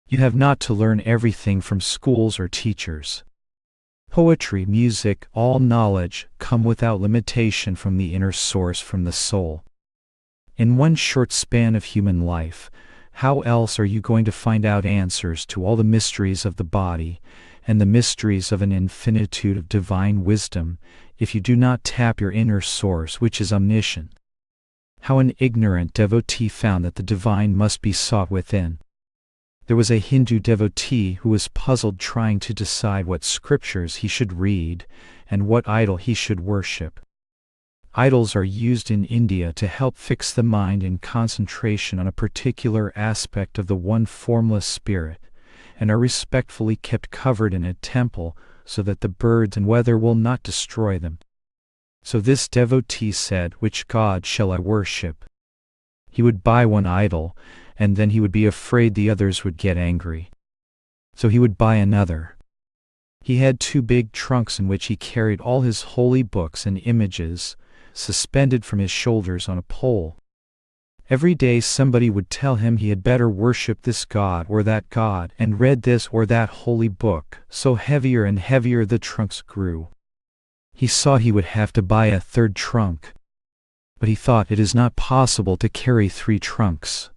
You have not to learn everything from schools or teachers. Poetry, music, all knowledge come without limitation from the inner source, from the soul. In one short span of human life, how else are you going to find out answers to all the mysteries of the body and the mysteries of an infinitude of divine wisdom if you do not tap your inner source, which is omniscient? How an ignorant devotee found that the divine must be sought within. There was a Hindu devotee who was puzzled trying to decide what scriptures he should read and what idol he should worship. Idols are used in India to help fix the mind in concentration on a particular aspect of the one formless spirit, and are respectfully kept covered in a temple so that the birds and weather will not destroy them. So this devotee said, "Which God shall I worship?" He would buy one idol, and then he would be afraid the others would get angry. So he would buy another. He had 2 big trunks in which he carried all his holy books and images, suspended from his shoulders on a pole. Every day somebody would tell him he had better worship this god or that god and read this or that holy book, so heavier and heavier the trunks grew. He saw he would have to buy a 3rd trunk. But he thought, it is not possible to carry 3 trunks.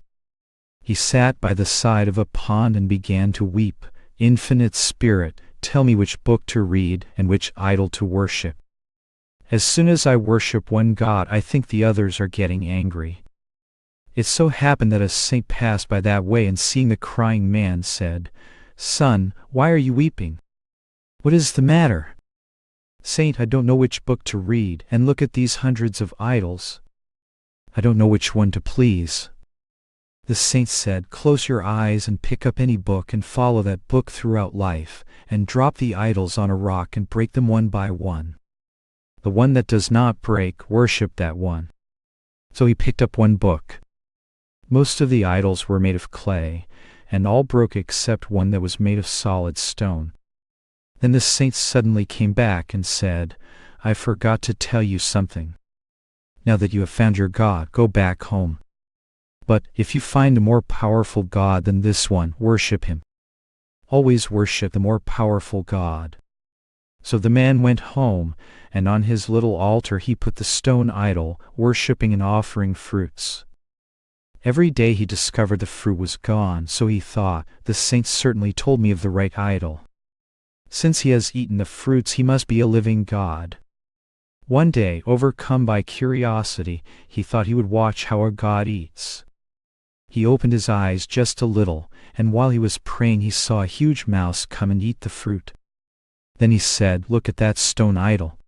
He sat by the side of a pond and began to weep. "Infinite Spirit, tell me which book to read and which idol to worship. As soon as I worship one god, I think the others are getting angry." It so happened that a saint passed by that way, and seeing the crying man said, "Son, why are you weeping? What is the matter?" "Saint, I don't know which book to read, and look at these hundreds of idols. I don't know which one to please." The saint said, "Close your eyes and pick up any book and follow that book throughout life, and drop the idols on a rock and break them one by one. The one that does not break, worship that one." So he picked up one book. Most of the idols were made of clay, and all broke except one that was made of solid stone. Then the saint suddenly came back and said, "I forgot to tell you something. Now that you have found your God, go back home. But if you find a more powerful God than this one, worship him. Always worship the more powerful God." So the man went home, and on his little altar he put the stone idol, worshipping and offering fruits. Every day he discovered the fruit was gone, so he thought, "The saint certainly told me of the right idol. Since he has eaten the fruits, he must be a living God." One day, overcome by curiosity, he thought he would watch how a god eats. He opened his eyes just a little, and while he was praying he saw a huge mouse come and eat the fruit. Then he said, "Look at that stone idol.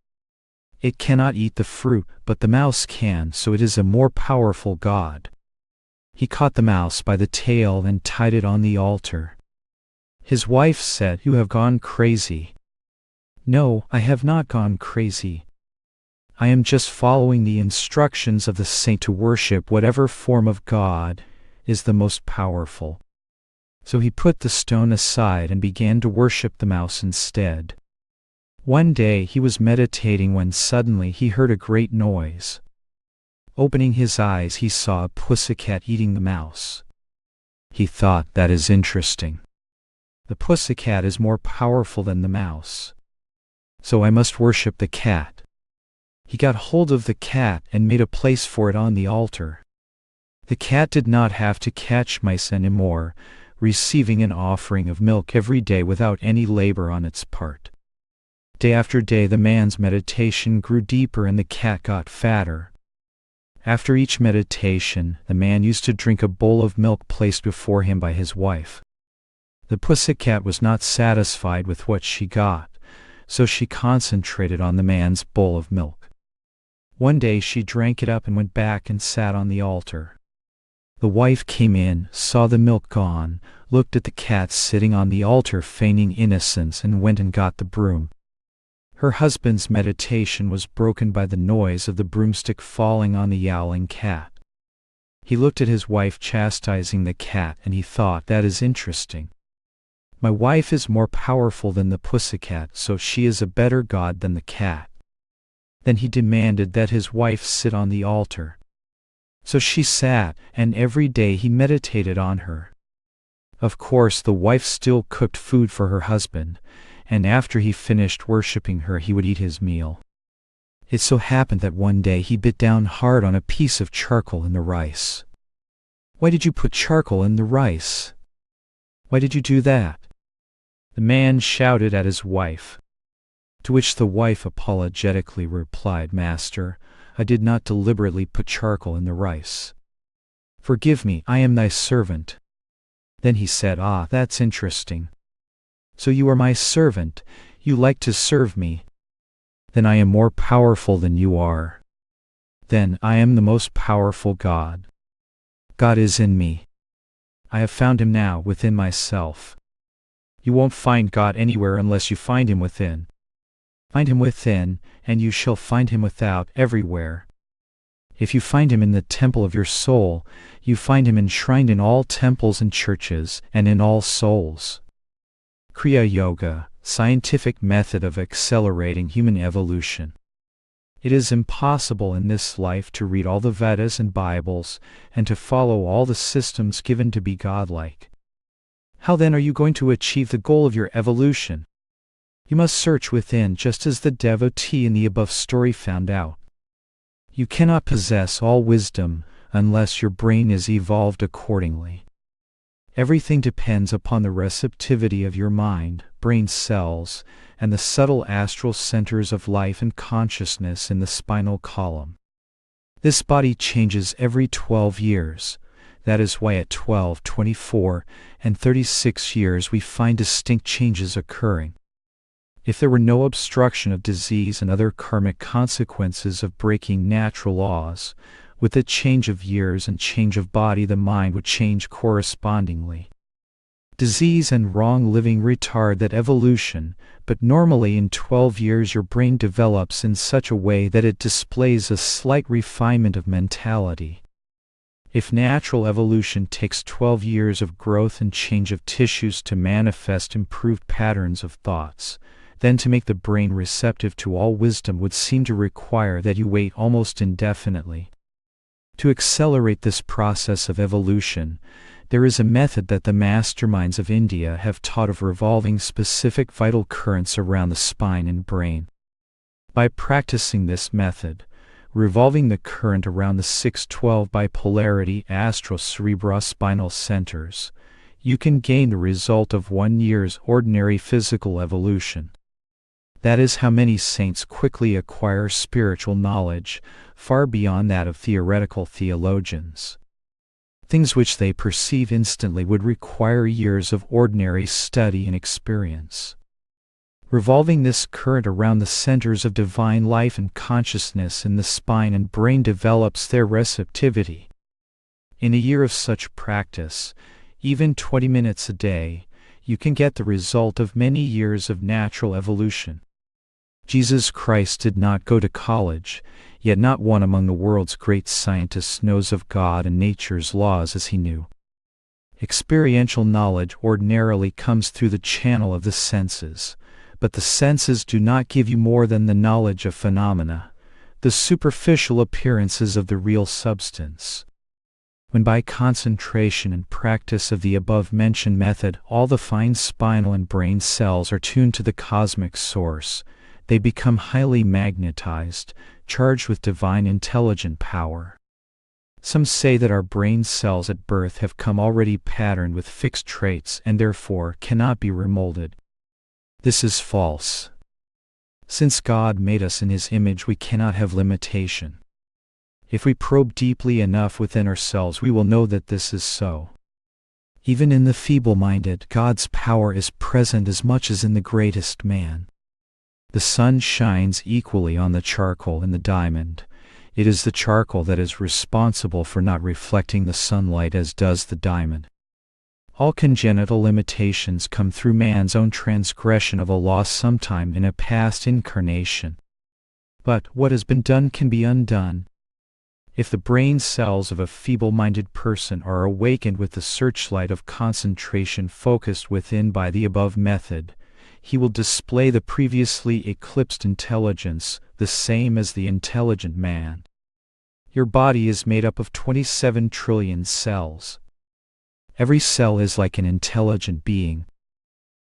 It cannot eat the fruit, but the mouse can, so it is a more powerful God." He caught the mouse by the tail and tied it on the altar. His wife said, "You have gone crazy." "No, I have not gone crazy. I am just following the instructions of the saint to worship whatever form of God is the most powerful." So he put the stone aside and began to worship the mouse instead. One day he was meditating when suddenly he heard a great noise. Opening his eyes, he saw a pussycat eating the mouse. He thought, "That is interesting. The pussycat is more powerful than the mouse. So I must worship the cat." He got hold of the cat and made a place for it on the altar. The cat did not have to catch mice anymore, receiving an offering of milk every day without any labor on its part. Day after day the man's meditation grew deeper and the cat got fatter. After each meditation, the man used to drink a bowl of milk placed before him by his wife. The pussycat was not satisfied with what she got, so she concentrated on the man's bowl of milk. One day she drank it up and went back and sat on the altar. The wife came in, saw the milk gone, looked at the cat sitting on the altar feigning innocence, and went and got the broom. Her husband's meditation was broken by the noise of the broomstick falling on the yowling cat. He looked at his wife chastising the cat, and he thought, "That is interesting. My wife is more powerful than the pussycat, so she is a better god than the cat." Then he demanded that his wife sit on the altar. So she sat, and every day he meditated on her. Of course, the wife still cooked food for her husband, and after he finished worshipping her, he would eat his meal. It so happened that one day he bit down hard on a piece of charcoal in the rice. "Why did you put charcoal in the rice? Why did you do that?" the man shouted at his wife. To which the wife apologetically replied, "Master, I did not deliberately put charcoal in the rice. Forgive me, I am thy servant." Then he said, "Ah, that's interesting. So you are my servant, you like to serve me. Then I am more powerful than you are. Then I am the most powerful God. God is in me. I have found him now within myself. You won't find God anywhere unless you find him within. Find him within, and you shall find him without, everywhere. If you find him in the temple of your soul, you find him enshrined in all temples and churches, and in all souls." Kriya Yoga, scientific method of accelerating human evolution. It is impossible in this life to read all the Vedas and Bibles, and to follow all the systems given to be godlike. How then are you going to achieve the goal of your evolution? You must search within, just as the devotee in the above story found out. You cannot possess all wisdom unless your brain is evolved accordingly. Everything depends upon the receptivity of your mind, brain cells, and the subtle astral centers of life and consciousness in the spinal column. This body changes every 12 years. That is why at 12, 24, and 36 years we find distinct changes occurring. If there were no obstruction of disease and other karmic consequences of breaking natural laws, with the change of years and change of body the mind would change correspondingly. Disease and wrong living retard that evolution, but normally in 12 years your brain develops in such a way that it displays a slight refinement of mentality. If natural evolution takes 12 years of growth and change of tissues to manifest improved patterns of thoughts, then to make the brain receptive to all wisdom would seem to require that you wait almost indefinitely. To accelerate this process of evolution, there is a method that the masterminds of India have taught of revolving specific vital currents around the spine and brain. By practicing this method, revolving the current around the 612 bipolarity astro-cerebrospinal centers, you can gain the result of 1 year's ordinary physical evolution. That is how many saints quickly acquire spiritual knowledge, far beyond that of theoretical theologians. Things which they perceive instantly would require years of ordinary study and experience. Revolving this current around the centers of divine life and consciousness in the spine and brain develops their receptivity. In a year of such practice, even 20 minutes a day, you can get the result of many years of natural evolution. Jesus Christ did not go to college, yet not one among the world's great scientists knows of God and nature's laws as he knew. Experiential knowledge ordinarily comes through the channel of the senses, but the senses do not give you more than the knowledge of phenomena, the superficial appearances of the real substance. When by concentration and practice of the above-mentioned method all the fine spinal and brain cells are tuned to the cosmic source, they become highly magnetized, charged with divine intelligent power. Some say that our brain cells at birth have come already patterned with fixed traits and therefore cannot be remolded. This is false. Since God made us in His image, we cannot have limitation. If we probe deeply enough within ourselves, we will know that this is so. Even in the feeble-minded, God's power is present as much as in the greatest man. The sun shines equally on the charcoal and the diamond. It is the charcoal that is responsible for not reflecting the sunlight as does the diamond. All congenital limitations come through man's own transgression of a law sometime in a past incarnation. But what has been done can be undone. If the brain cells of a feeble-minded person are awakened with the searchlight of concentration focused within by the above method, he will display the previously eclipsed intelligence, the same as the intelligent man. Your body is made up of 27 trillion cells. Every cell is like an intelligent being.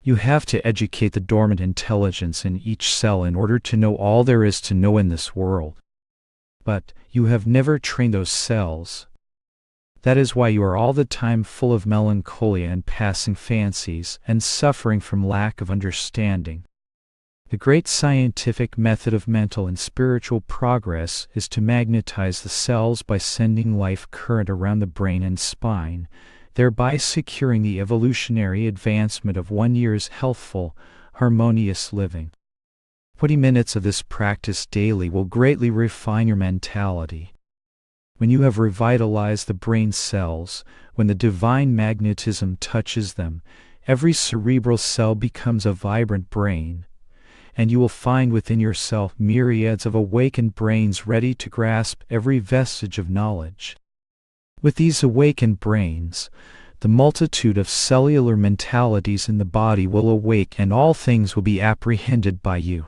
You have to educate the dormant intelligence in each cell in order to know all there is to know in this world. But you have never trained those cells. That is why you are all the time full of melancholia and passing fancies and suffering from lack of understanding. The great scientific method of mental and spiritual progress is to magnetize the cells by sending life current around the brain and spine, thereby securing the evolutionary advancement of 1 year's healthful, harmonious living. 20 minutes of this practice daily will greatly refine your mentality. When you have revitalized the brain cells, when the divine magnetism touches them, every cerebral cell becomes a vibrant brain, and you will find within yourself myriads of awakened brains ready to grasp every vestige of knowledge. With these awakened brains, the multitude of cellular mentalities in the body will awake and all things will be apprehended by you.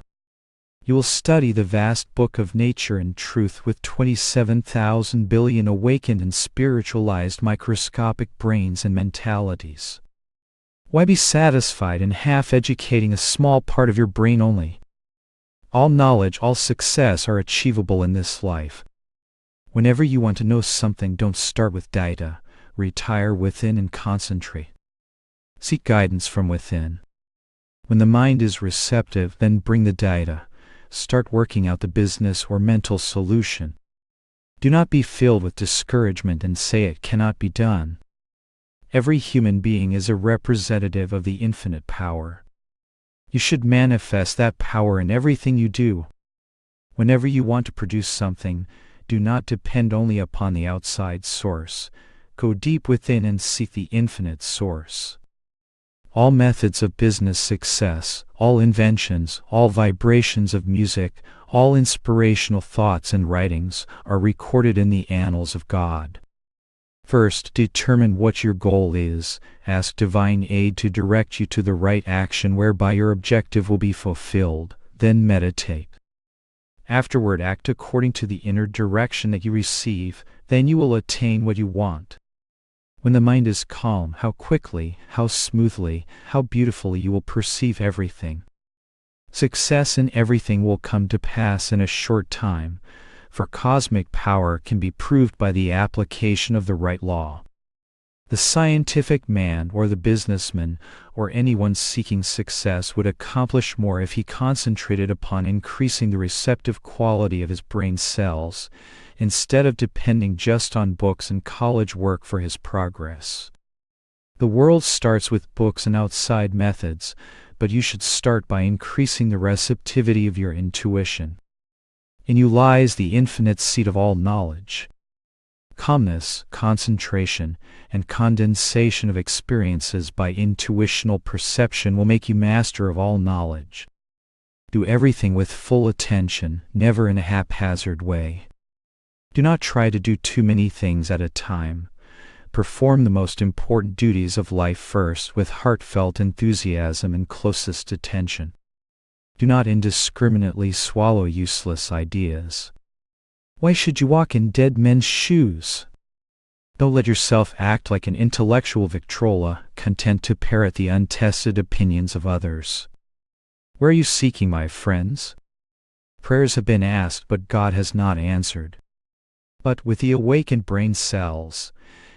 You will study the vast book of nature and truth with 27,000 billion awakened and spiritualized microscopic brains and mentalities. Why be satisfied in half-educating a small part of your brain only? All knowledge, all success are achievable in this life. Whenever you want to know something, don't start with data. Retire within and concentrate. Seek guidance from within. When the mind is receptive, then bring the data. Start working out the business or mental solution. Do not be filled with discouragement and say it cannot be done. Every human being is a representative of the infinite power. You should manifest that power in everything you do. Whenever you want to produce something, do not depend only upon the outside source. Go deep within and seek the infinite source. All methods of business success, all inventions, all vibrations of music, all inspirational thoughts and writings are recorded in the annals of God. First, determine what your goal is. Ask divine aid to direct you to the right action whereby your objective will be fulfilled. Then meditate. Afterward, act according to the inner direction that you receive. Then you will attain what you want. When the mind is calm, how quickly, how smoothly, how beautifully you will perceive everything. Success in everything will come to pass in a short time, for cosmic power can be proved by the application of the right law. The scientific man or the businessman or anyone seeking success would accomplish more if he concentrated upon increasing the receptive quality of his brain cells, instead of depending just on books and college work for his progress. The world starts with books and outside methods, but you should start by increasing the receptivity of your intuition. In you lies the infinite seat of all knowledge. Calmness, concentration, and condensation of experiences by intuitional perception will make you master of all knowledge. Do everything with full attention, never in a haphazard way. Do not try to do too many things at a time. Perform the most important duties of life first with heartfelt enthusiasm and closest attention. Do not indiscriminately swallow useless ideas. Why should you walk in dead men's shoes? Don't let yourself act like an intellectual Victrola, content to parrot the untested opinions of others. Where are you seeking, my friends? Prayers have been asked, but God has not answered. But with the awakened brain cells,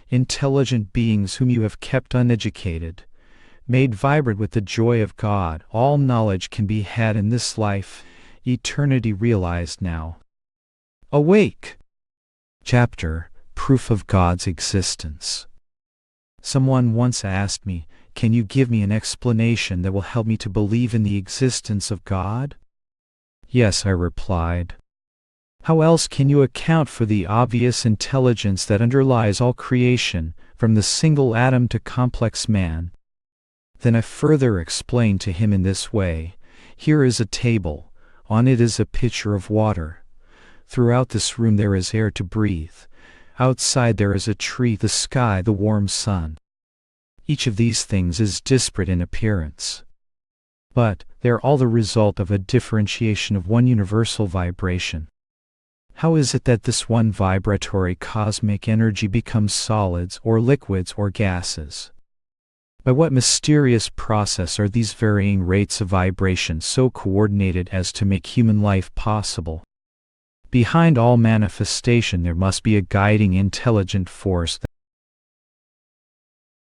intelligent beings whom you have kept uneducated, made vibrant with the joy of God, all knowledge can be had in this life, eternity realized now. Awake! Chapter: Proof of God's Existence. Someone once asked me, "Can you give me an explanation that will help me to believe in the existence of God?" "Yes," I replied. How else can you account for the obvious intelligence that underlies all creation, from the single atom to complex man? Then I further explained to him in this way: here is a table, on it is a pitcher of water. Throughout this room there is air to breathe. Outside there is a tree, the sky, the warm sun. Each of these things is disparate in appearance, but they are all the result of a differentiation of one universal vibration. How is it that this one vibratory cosmic energy becomes solids or liquids or gases? By what mysterious process are these varying rates of vibration so coordinated as to make human life possible? Behind all manifestation there must be a guiding intelligent force